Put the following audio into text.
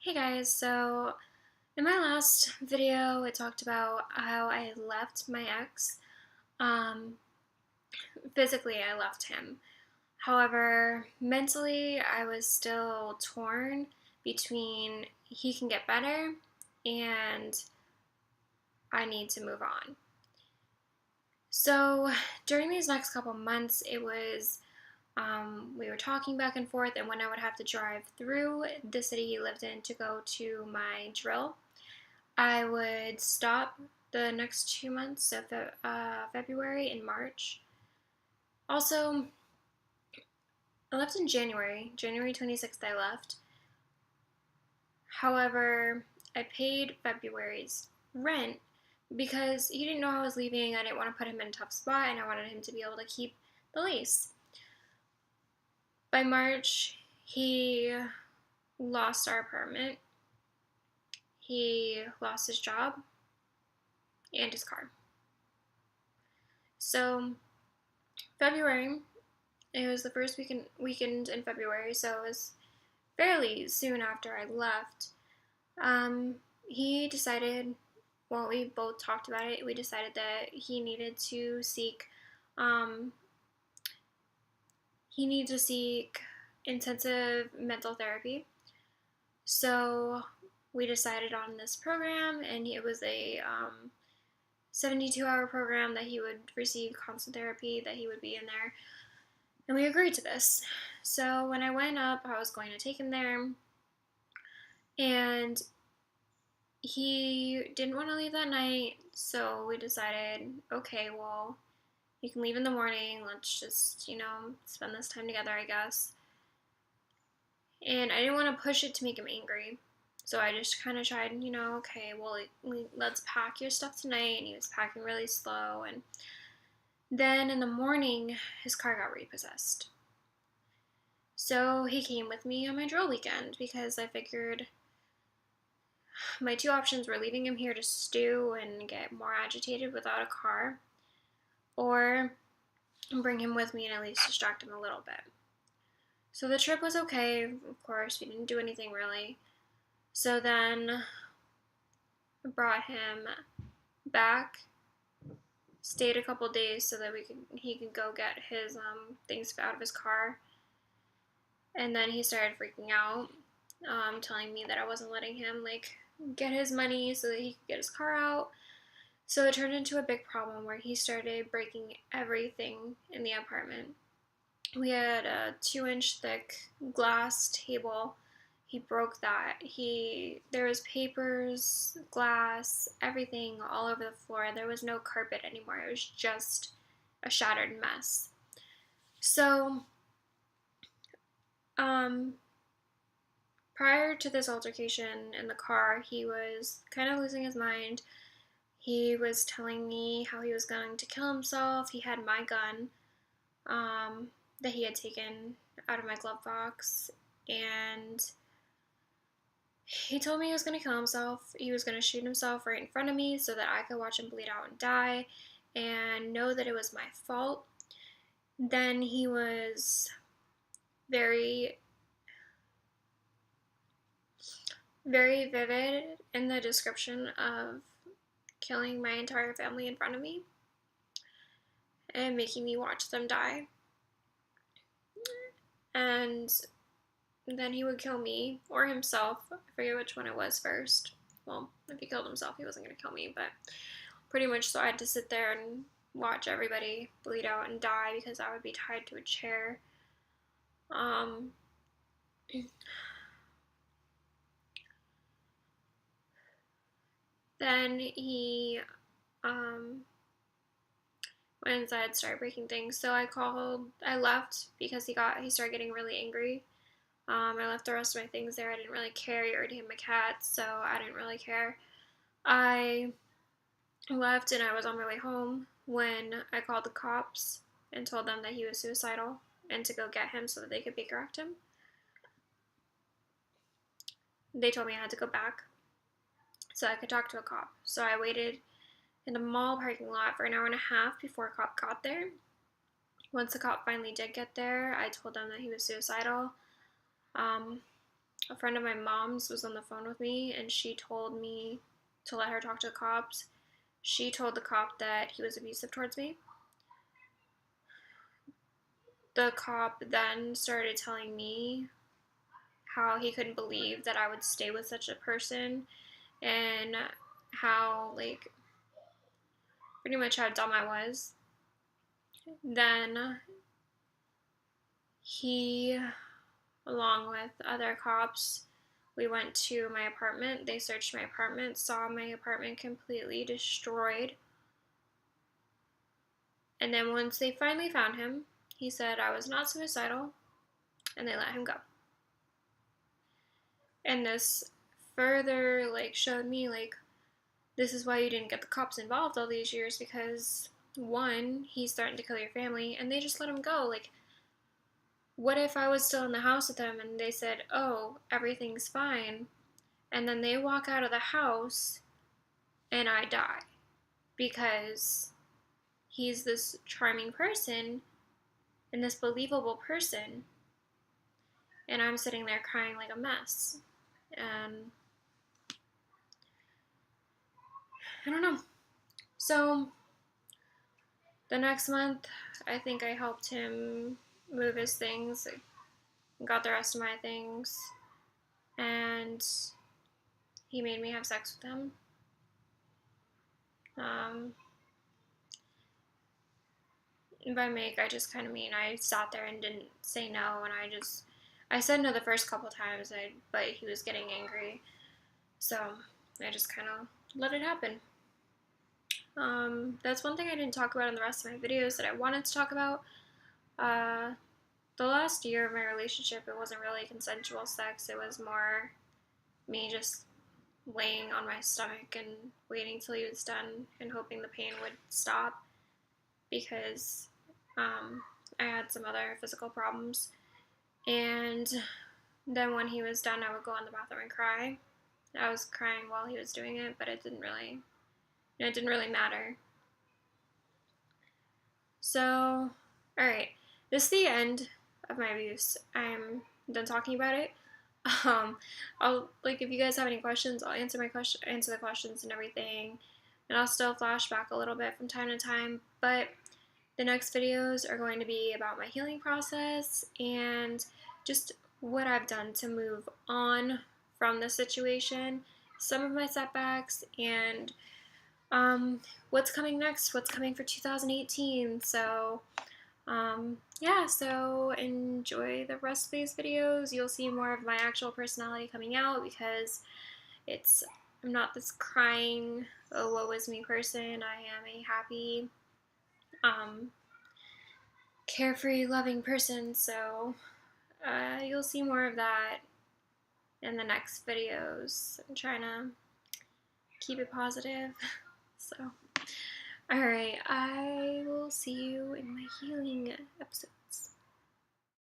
Hey guys, so in my last video, I talked about how I left my ex. Um, Physically, I left him. However, mentally, I was still torn between he can get better and I need to move on. So during these next couple months, we were talking back and forth, and when I would have to drive through the city he lived in to go to my drill, I would stop the next 2 months, so February and March. Also, I left in January. January 26th, I left. However, I paid February's rent because he didn't know I was leaving. I didn't want to put him in a tough spot, and I wanted him to be able to keep the lease. By March, he lost our apartment, he lost his job, and his car. So, February, it was the first weekend in February, so it was fairly soon after I left. He decided, well, we both talked about it. We decided that um, he needed to seek intensive mental therapy. So we decided on this program, and it was a 72-hour program that he would receive constant therapy, that he would be in there. And we agreed to this. So when I went up, I was going to take him there, and he didn't want to leave that night. So we decided, okay, well, you can leave in the morning. Let's just, spend this time together, I guess. And I didn't want to push it to make him angry. So I just kind of tried, okay, well, let's pack your stuff tonight. And he was packing really slow. And then in the morning, his car got repossessed. So he came with me on my drill weekend because I figured my two options were leaving him here to stew and get more agitated without a car, or bring him with me and at least distract him a little bit. So the trip was okay, of course, we didn't do anything really. So then I brought him back, stayed a couple days so that he could go get his things out of his car. And then he started freaking out, telling me that I wasn't letting him get his money so that he could get his car out. So it turned into a big problem where he started breaking everything in the apartment. We had a 2-inch thick glass table. He broke that. There was papers, glass, everything all over the floor. There was no carpet anymore. It was just a shattered mess. So, prior to this altercation in the car, he was kind of losing his mind. He was telling me how he was going to kill himself. He had my gun that he had taken out of my glove box, and he told me he was going to kill himself. He was going to shoot himself right in front of me so that I could watch him bleed out and die and know that it was my fault. Then he was very, very vivid in the description of killing my entire family in front of me and making me watch them die. And then he would kill me or himself. I forget which one it was first. Well, if he killed himself, he wasn't going to kill me, but pretty much so I had to sit there and watch everybody bleed out and die because I would be tied to a chair. Then he went inside, started breaking things. So I left because he started getting really angry. I left the rest of my things there. I didn't really care. He already had my cats, so I didn't really care. I left and I was on my way home when I called the cops and told them that he was suicidal and to go get him so that they could Baker Act him. They told me I had to go back so I could talk to a cop. So I waited in the mall parking lot for an hour and a half before a cop got there. Once the cop finally did get there, I told them that he was suicidal. a friend of my mom's was on the phone with me, and she told me to let her talk to the cops. She told the cop that he was abusive towards me. The cop then started telling me how he couldn't believe that I would stay with such a person, and how, like, pretty much how dumb I was. Then he, along with other cops, we went to my apartment. They searched my apartment, saw my apartment completely destroyed. And then once they finally found him, he said I was not suicidal, and they let him go. And this further, like, showed me, like, this is why you didn't get the cops involved all these years, because one, he's starting to kill your family, and they just let him go. Like, what if I was still in the house with them and they said, oh, everything's fine, and then they walk out of the house and I die because he's this charming person and this believable person, and I'm sitting there crying like a mess. And I don't know. So the next month, I think I helped him move his things, got the rest of my things, and he made me have sex with him. By make, I just kind of mean I sat there and didn't say no, and I said no the first couple times, but he was getting angry, so I just kind of let it happen. That's one thing I didn't talk about in the rest of my videos that I wanted to talk about. The last year of my relationship, it wasn't really consensual sex. It was more me just laying on my stomach and waiting till he was done and hoping the pain would stop, because I had some other physical problems. And then when he was done, I would go in the bathroom and cry. I was crying while he was doing it, but it didn't really matter. So, alright, this is the end of my abuse. I'm done talking about it. I'll, like, if you guys have any questions, I'll answer the questions and everything, and I'll still flash back a little bit from time to time, but the next videos are going to be about my healing process and just what I've done to move on from the situation, some of my setbacks, and what's coming next, what's coming for 2018. So yeah, so enjoy the rest of these videos. You'll see more of my actual personality coming out, because I'm not this crying, oh, woe is me person. I am a happy, carefree, loving person. So you'll see more of that in the next videos. I'm trying to keep it positive. So, alright, I will see you in my healing episode.